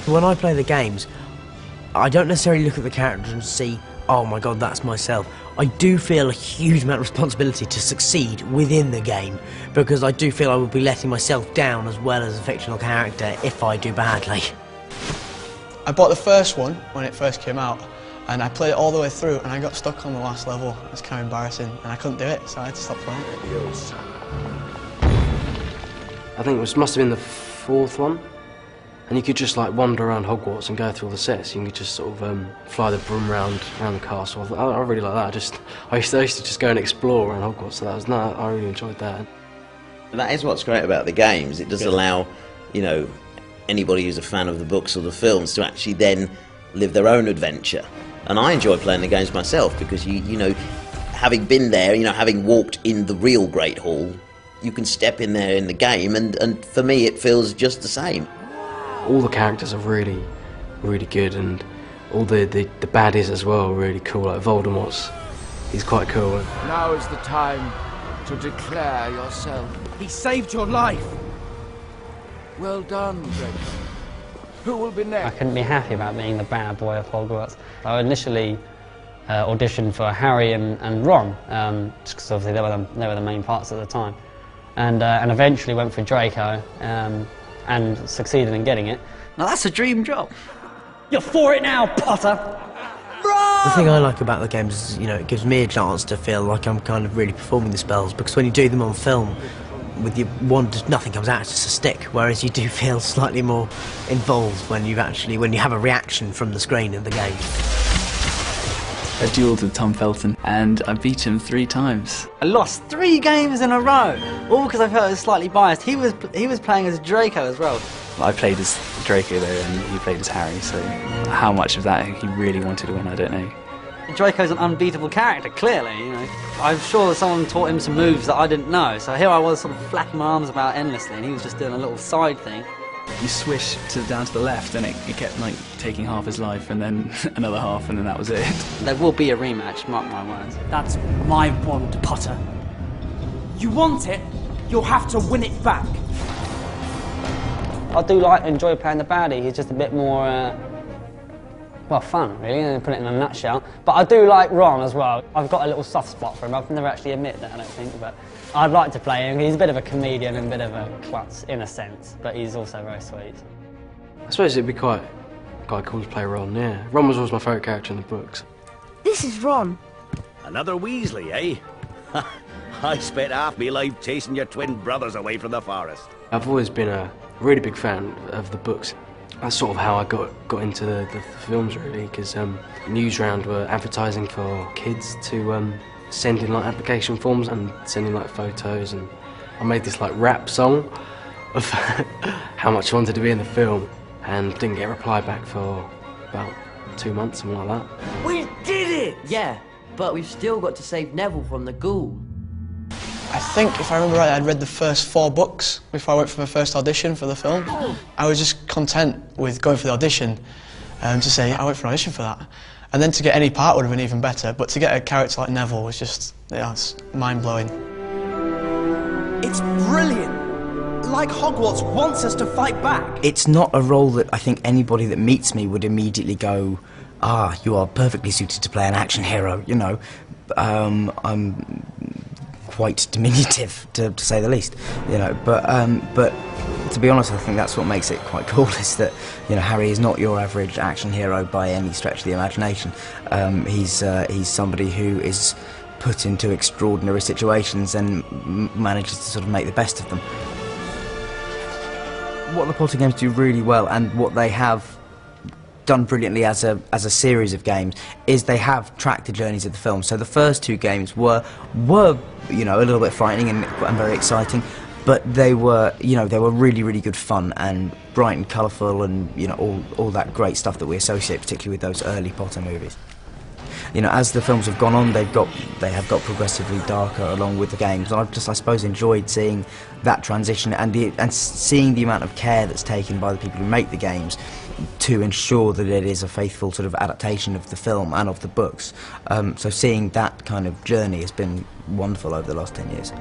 When I play the games, I don't necessarily look at the characters and see, oh my god, that's myself. I do feel a huge amount of responsibility to succeed within the game, because I do feel I would be letting myself down as well as a fictional character if I do badly. I bought the first one when it first came out, and I played it all the way through, and I got stuck on the last level. It was kind of embarrassing, and I couldn't do it, so I had to stop playing it. I think it must have been the fourth one, and you could just like wander around Hogwarts and go through all the sets. You could just sort of fly the broom around the castle. I really like that. I used to just go and explore around Hogwarts, so I really enjoyed that. That is what's great about the games. It does allow, you know, anybody who's a fan of the books or the films to actually then live their own adventure. And I enjoy playing the games myself because you know, having been there, you know, having walked in the real Great Hall, you can step in there in the game, and for me it feels just the same. All the characters are really, really good, and all the baddies as well are really cool. Like Voldemort's, he's quite cool. Now is the time to declare yourself. He saved your life. Well done, Draco. Who will be next? I couldn't be happy about being the bad boy of Hogwarts. I initially auditioned for Harry and Ron, just because obviously they were the main parts at the time, and eventually went for Draco, and succeeded in getting it. Now that's a dream job. You're for it now, Potter! The thing I like about the games is, you know, it gives me a chance to feel like I'm kind of really performing the spells, because when you do them on film, with your wand, nothing comes out, it's just a stick, whereas you do feel slightly more involved when you have a reaction from the screen in the game. I duelled with Tom Felton, and I beat him 3 times. I lost 3 games in a row, all because I felt I was slightly biased. He was playing as Draco as well. I played as Draco though, and he played as Harry, so how much of that he really wanted to win, I don't know. Draco's an unbeatable character, clearly, you know. I'm sure that someone taught him some moves that I didn't know, so here I was sort of flapping my arms about endlessly, and he was just doing a little side thing. You swish down to the left, and it kept like taking half his life, and then another half, and then that was it. There will be a rematch, mark my words. That's my wand, Potter. You want it, you'll have to win it back. I do enjoy playing the baddie. He's just a bit more, well, fun, really, put it in a nutshell. But I do like Ron as well. I've got a little soft spot for him. I've never actually admitted that, I don't think, but I'd like to play him. He's a bit of a comedian and a bit of a klutz, in a sense, but he's also very sweet. I suppose it'd be quite cool to play Ron, yeah. Ron was always my favourite character in the books. This is Ron. Another Weasley, eh? I spent half my life chasing your twin brothers away from the forest. I've always been a really big fan of the books. That's sort of how I got into the films, really, because Newsround were advertising for kids to send in like application forms and send in like photos, and I made this like rap song of how much I wanted to be in the film, and didn't get a reply back for about 2 months, something like that. We did it! Yeah, but we've still got to save Neville from the ghoul. I think, if I remember right, I'd read the first 4 books before I went for my first audition for the film. I was just content with going for the audition, to say I went for an audition for that. And then to get any part would have been even better, but to get a character like Neville was just, yeah, it's mind-blowing. It's brilliant! Like Hogwarts wants us to fight back. It's not a role that I think anybody that meets me would immediately go, ah, you are perfectly suited to play an action hero, you know. I'm quite diminutive, to say the least, you know, but to be honest, I think that's what makes it quite cool, is that, you know, Harry is not your average action hero by any stretch of the imagination. He's somebody who is put into extraordinary situations and manages to sort of make the best of them. What the Potter games do really well, and what they have done brilliantly as a series of games, is they have tracked the journeys of the film. So the first 2 games were you know, a little bit frightening and very exciting, but they were, you know, they were really, really good fun and bright and colourful, and, you know, all that great stuff that we associate particularly with those early Potter movies. You know, as the films have gone on, they have got progressively darker along with the games, and I've just, I suppose, enjoyed seeing that transition and seeing the amount of care that's taken by the people who make the games to ensure that it is a faithful sort of adaptation of the film and of the books. So seeing that kind of journey has been wonderful over the last 10 years.